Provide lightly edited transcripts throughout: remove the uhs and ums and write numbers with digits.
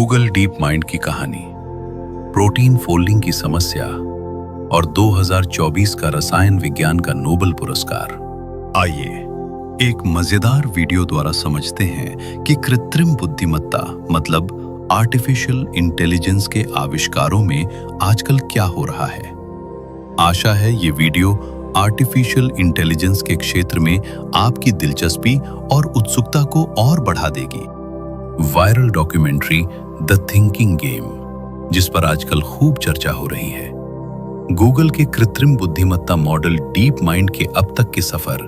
Google deep mind की कहानी, protein folding की समस्या और 2024 का रसायन विज्ञान का नोबेल पुरस्कार। आइए एक मजेदार वीडियो द्वारा समझते हैं कि कृत्रिम बुद्धिमत्ता मतलब आर्टिफिशियल इंटेलिजेंस के आविष्कारों में आजकल क्या हो रहा है। आशा है ये वीडियो आर्टिफिशियल इंटेलिजेंस के क्षेत्र में आपकी दिलचस्पी और उत्सुकता को और बढ़ा देगी। Viral documentary the thinking game, जिस पर आजकल खूब चर्चा हो रही है, गूगल के कृत्रिम बुद्धिमत्ता मॉडल डीप माइंड के अब तक के सफर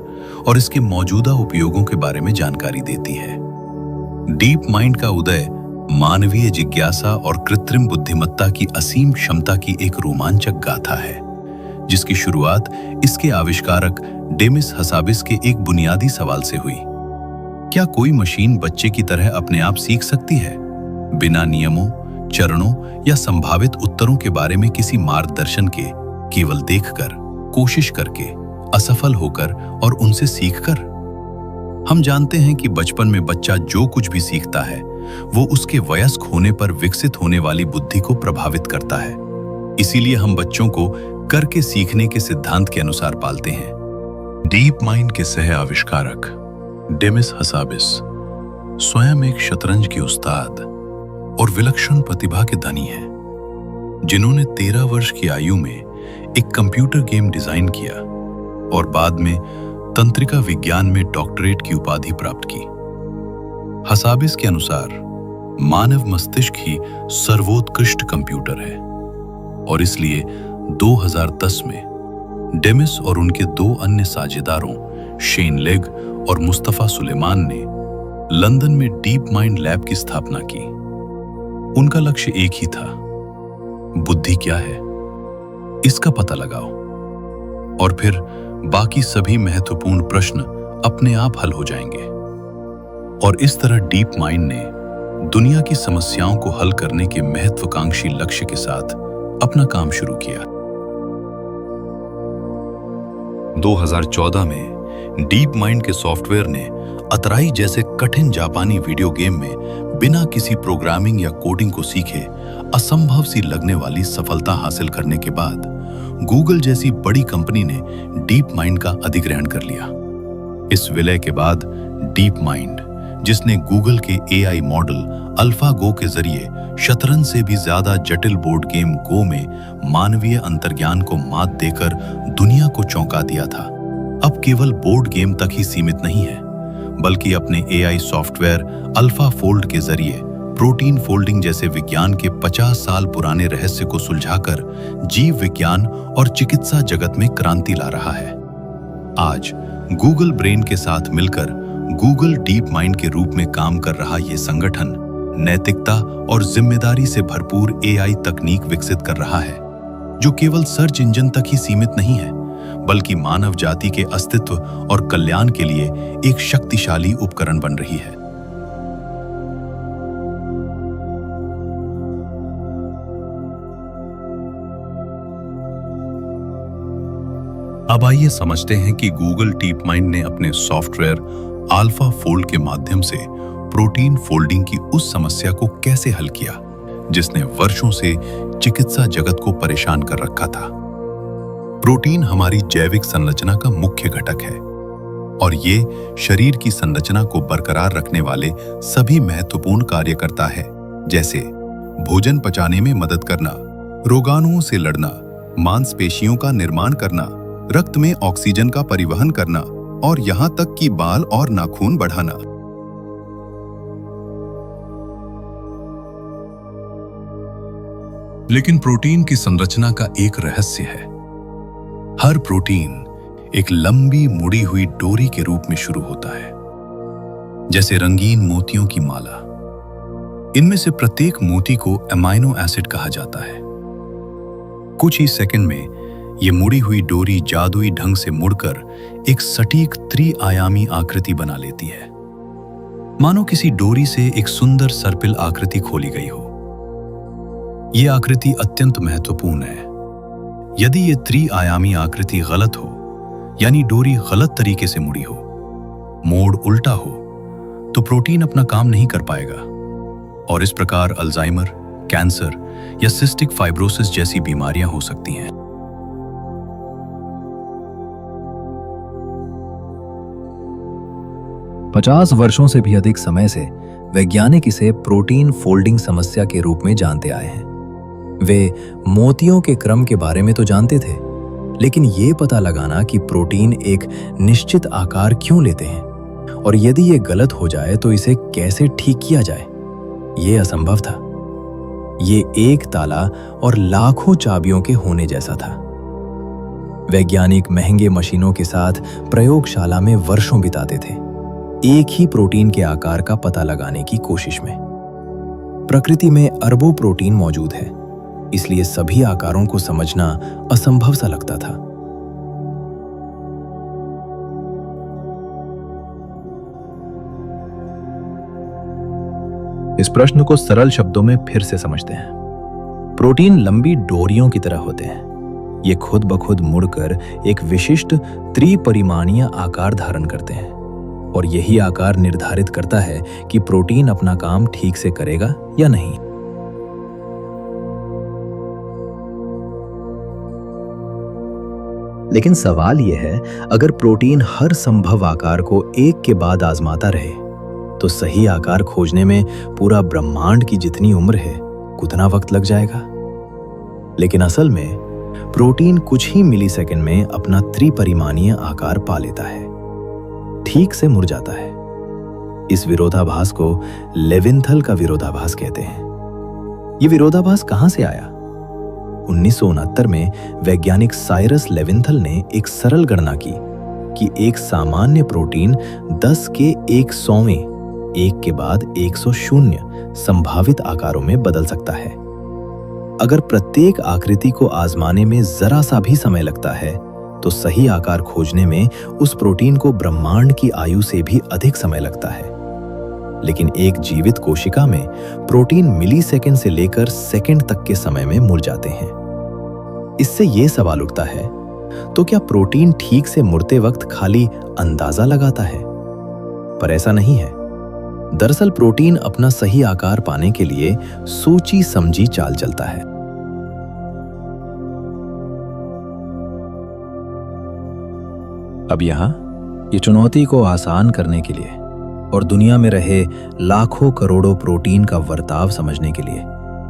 और इसके मौजूदा उपयोगों के बारे में जानकारी देती है। डीप माइंड का उदय मानवीय जिज्ञासा और कृत्रिम बुद्धिमत्ता की असीम क्षमता की एक रोमांचक गाथा है, जिसकी शुरुआत इसके आविष्कारक डेमिस हसाबिस के एक बुनियादी सवाल से हुई। क्या कोई मशीन बच्चे की तरह अपने आप सीख सकती है, बिना नियमों, चरणों या संभावित उत्तरों के बारे में किसी मार्गदर्शन के, केवल देखकर, कोशिश करके, असफल होकर और उनसे सीखकर? हम जानते हैं कि बचपन में बच्चा जो कुछ भी सीखता है वो उसके वयस्क होने पर विकसित होने वाली बुद्धि को प्रभावित करता है। इसीलिए हम बच्चों को करके सीखने के सिद्धांत के अनुसार पालते हैं। डीप माइंड के सह आविष्कारक डेमिस हसाबिस स्वयं एक शतरंज के उस्ताद और विलक्षण प्रतिभा के धनी हैं, जिन्होंने 13 वर्ष की आयु में एक कंप्यूटर गेम डिजाइन किया और बाद में तंत्रिका विज्ञान में डॉक्टरेट की उपाधि प्राप्त की। हसाबिस के अनुसार मानव मस्तिष्क ही सर्वोत्कृष्ट कंप्यूटर है और इसलिए 2010 में डेमिस और उनके 2 अन्य साझेदारों शेन लेग और मुस्तफा सुलेमान ने लंदन में डीप माइंड लैब की स्थापना की। उनका लक्ष्य एक ही था, बुद्धि क्या है, इसका पता लगाओ और फिर बाकी सभी महत्वपूर्ण प्रश्न अपने आप हल हो जाएंगे। और इस तरह डीप माइंड ने दुनिया की समस्याओं को हल करने के महत्वाकांक्षी लक्ष्य के साथ अपना काम शुरू किया। 2014 में डीप माइंड के सॉफ्टवेयर ने अतराई जैसे कठिन जापानी वीडियो गेम में बिना किसी प्रोग्रामिंग या कोडिंग को सीखे असंभव सी लगने वाली सफलता हासिल करने के बाद गूगल जैसी बड़ी कंपनी ने डीप माइंड का अधिग्रहण कर लिया। इस विलय के बाद डीप माइंड, जिसने गूगल के एआई मॉडल अल्फागो के जरिए शतरंज से भी ज्यादा जटिल बोर्ड गेम गो में मानवीय अंतर्ज्ञान को मात देकर दुनिया को चौंका दिया था, अब केवल बोर्ड गेम तक ही सीमित नहीं है, बल्कि अपने एआई सॉफ्टवेयर अल्फा फोल्ड के जरिए प्रोटीन फोल्डिंग जैसे विज्ञान के 50 साल पुराने रहस्य को सुलझाकर जीव विज्ञान और चिकित्सा जगत में क्रांति ला रहा है। आज गूगल ब्रेन के साथ मिलकर गूगल डीप माइंड के रूप में काम कर रहा यह संगठन नैतिकता और जिम्मेदारी से भरपूर एआई तकनीक विकसित कर रहा है, जो केवल सर्च इंजन तक ही सीमित नहीं है, बल्कि मानव जाति के अस्तित्व और कल्याण के लिए एक शक्तिशाली उपकरण बन रही है। अब आइए समझते हैं कि गूगल डीप माइंड ने अपने सॉफ्टवेयर अल्फा फोल्ड के माध्यम से प्रोटीन फोल्डिंग की उस समस्या को कैसे हल किया, जिसने वर्षों से चिकित्सा जगत को परेशान कर रखा था। प्रोटीन हमारी जैविक संरचना का मुख्य घटक है और ये शरीर की संरचना को बरकरार रखने वाले सभी महत्वपूर्ण कार्य करता है, जैसे भोजन पचाने में मदद करना, रोगाणुओं से लड़ना, मांसपेशियों का निर्माण करना, रक्त में ऑक्सीजन का परिवहन करना और यहां तक कि बाल और नाखून बढ़ाना। लेकिन प्रोटीन की संरचना का एक रहस्य है। हर प्रोटीन एक लंबी मुड़ी हुई डोरी के रूप में शुरू होता है, जैसे रंगीन मोतियों की माला। इनमें से प्रत्येक मोती को अमाइनो एसिड कहा जाता है। कुछ ही सेकंड में यह मुड़ी हुई डोरी जादुई ढंग से मुड़कर एक सटीक त्रिआयामी आकृति बना लेती है, मानो किसी डोरी से एक सुंदर सर्पिल आकृति खोली गई हो। यह आकृति अत्यंत महत्वपूर्ण है। यदि यह त्रिआयामी आकृति गलत हो, यानी डोरी गलत तरीके से मुड़ी हो, मोड़ उल्टा हो, तो प्रोटीन अपना काम नहीं कर पाएगा। और इस प्रकार अल्जाइमर, कैंसर या सिस्टिक फाइब्रोसिस जैसी बीमारियां हो सकती हैं। पचास वर्षों से भी अधिक समय से वैज्ञानिक इसे प्रोटीन फोल्डिंग समस्या के रूप में जानते आए हैं। वे मोतियों के क्रम के बारे में तो जानते थे, लेकिन ये पता लगाना कि प्रोटीन एक निश्चित आकार क्यों लेते हैं और यदि ये गलत हो जाए तो इसे कैसे ठीक किया जाए, ये असंभव था। ये एक ताला और लाखों चाबियों के होने जैसा था। वैज्ञानिक महंगे मशीनों के साथ प्रयोगशाला में वर्षों बिताते थे, एक ही प्रोटीन के आकार का पता लगाने की कोशिश में। प्रकृति में अरबों प्रोटीन मौजूद है, इसलिए सभी आकारों को समझना असंभव सा लगता था। इस प्रश्न को सरल शब्दों में फिर से समझते हैं। प्रोटीन लंबी डोरियों की तरह होते हैं। ये खुद ब खुद मुड़कर एक विशिष्ट त्रिपरिमाणीय आकार धारण करते हैं और यही आकार निर्धारित करता है कि प्रोटीन अपना काम ठीक से करेगा या नहीं। लेकिन सवाल यह है, अगर प्रोटीन हर संभव आकार को एक के बाद आजमाता रहे तो सही आकार खोजने में पूरा ब्रह्मांड की जितनी उम्र है उतना वक्त लग जाएगा। लेकिन असल में प्रोटीन कुछ ही मिलीसेकंड में अपना त्रिपरिमाणीय आकार पा लेता है, ठीक से मुड़ जाता है। इस विरोधाभास को लेविंथल का विरोधाभास कहते हैं। ये विरोधाभास कहां से आया? 1969 में वैज्ञानिक साइरस लेविंथल ने एक सरल गणना की कि एक सामान्य प्रोटीन 10 के 100वें एक के बाद 100 संभावित आकारों में बदल सकता है। अगर प्रत्येक आकृति को आजमाने में जरा सा भी समय लगता है तो सही आकार खोजने में उस प्रोटीन को ब्रह्मांड की आयु से भी अधिक समय लगता है। लेकिन एक जीवित कोशिका में प्रोटीन मिलीसेकंड से लेकर सेकंड तक के समय में मुड़ जाते हैं। इससे यह सवाल उठता है, तो क्या प्रोटीन ठीक से मुड़ते वक्त खाली अंदाजा लगाता है? पर ऐसा नहीं है। दरअसल प्रोटीन अपना सही आकार पाने के लिए सोची समझी चाल चलता है। अब यहां ये चुनौती को आसान करने के लिए और दुनिया में रहे लाखों करोड़ों प्रोटीन का वर्ताव समझने के लिए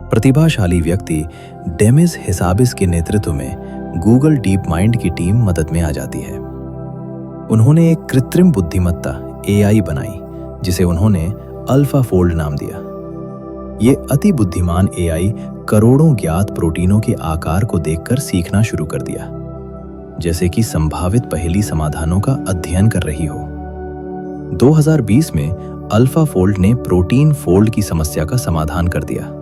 प्रतिभाशाली व्यक्ति डेमिस हिसाबिस के नेतृत्व में गूगल डीप माइंड की टीम मदद में आ जाती है। उन्होंने एक कृत्रिम बुद्धिमत्ता AI बनाई जिसे उन्होंने अल्फा फोल्ड नाम दिया। ये अति बुद्धिमान AI करोड़ों ज्ञात प्रोटीनों के आकार को देखकर सीखना शुरू कर दिया, जैसे कि संभावित पहेली समाधानों का अध्ययन कर रही हो। 2020 में अल्फा फोल्ड ने प्रोटीन फोल्ड की समस्या का समाधान कर दिया।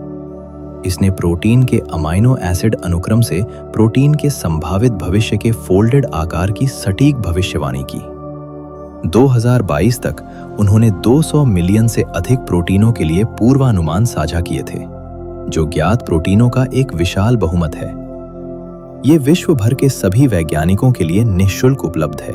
इसने प्रोटीन के अमाइनो एसिड अनुक्रम से प्रोटीन के संभावित भविष्य के फोल्डेड आकार की सटीक भविष्यवाणी की। 2022 तक उन्होंने 200 मिलियन से अधिक प्रोटीनों के लिए पूर्वानुमान साझा किए थे, जो ज्ञात प्रोटीनों का एक विशाल बहुमत है। ये विश्व भर के सभी वैज्ञानिकों के लिए निःशुल्क उपलब्ध है।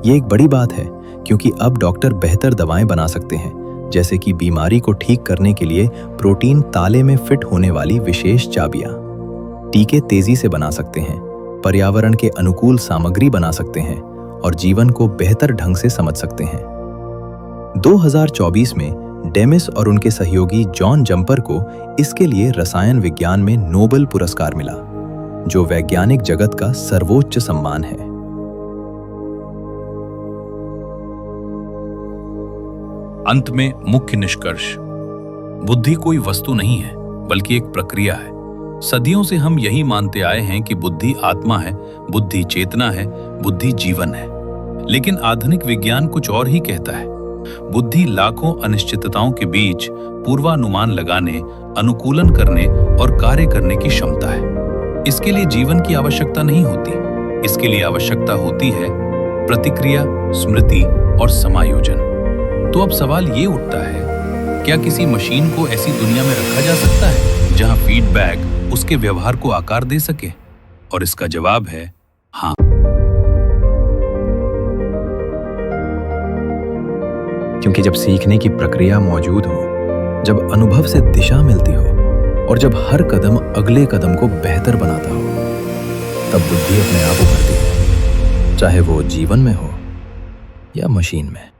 ये एक बड़ी बात है क्योंकि अब डॉक्टर बेहतर दवाएं बना सकते हैं, जैसे कि बीमारी को ठीक करने के लिए प्रोटीन ताले में फिट होने वाली विशेष चाबियां। टीके तेजी से बना सकते हैं, पर्यावरण के अनुकूल सामग्री बना सकते हैं और जीवन को बेहतर ढंग से समझ सकते हैं। 2024 में डेमिस और उनके सहयोगी जॉन जंपर को इसके लिए रसायन विज्ञान में नोबेल पुरस्कार मिला, जो वैज्ञानिक जगत का सर्वोच्च सम्मान है। अंत में मुख्य निष्कर्ष: बुद्धि कोई वस्तु नहीं है, बल्कि एक प्रक्रिया है। सदियों से हम यही मानते आए हैं कि बुद्धि आत्मा है, बुद्धि चेतना है, बुद्धि जीवन है। लेकिन आधुनिक विज्ञान कुछ और ही कहता है। बुद्धि लाखों अनिश्चितताओं के बीच पूर्वानुमान लगाने, अनुकूलन करने और कार्य करने की क्षमता है। इसके लिए जीवन की आवश्यकता नहीं होती। इसके लिए आवश्यकता होती है प्रतिक्रिया, स्मृति और समायोजन। तो अब सवाल ये उठता है, क्या किसी मशीन को ऐसी दुनिया में रखा जा सकता है जहां फीडबैक उसके व्यवहार को आकार दे सके? और इसका जवाब है हाँ। क्योंकि जब सीखने की प्रक्रिया मौजूद हो, जब अनुभव से दिशा मिलती हो और जब हर कदम अगले कदम को बेहतर बनाता हो, तब बुद्धि अपने आप उभरती है, चाहे वो जीवन में हो या मशीन में।